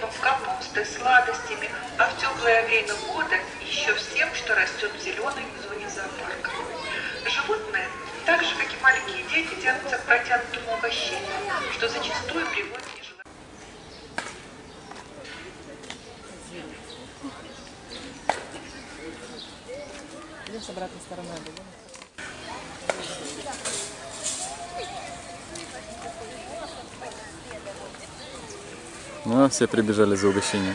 хлебом, капустой, сладостями, а в теплое время года еще всем, что растет в зеленой зоне зоопарка. Животные, так же как и маленькие дети, тянутся к протянутому угощению, что зачастую приводит к нежеланию. Идем с обратной стороны. Ну, все прибежали за угощением.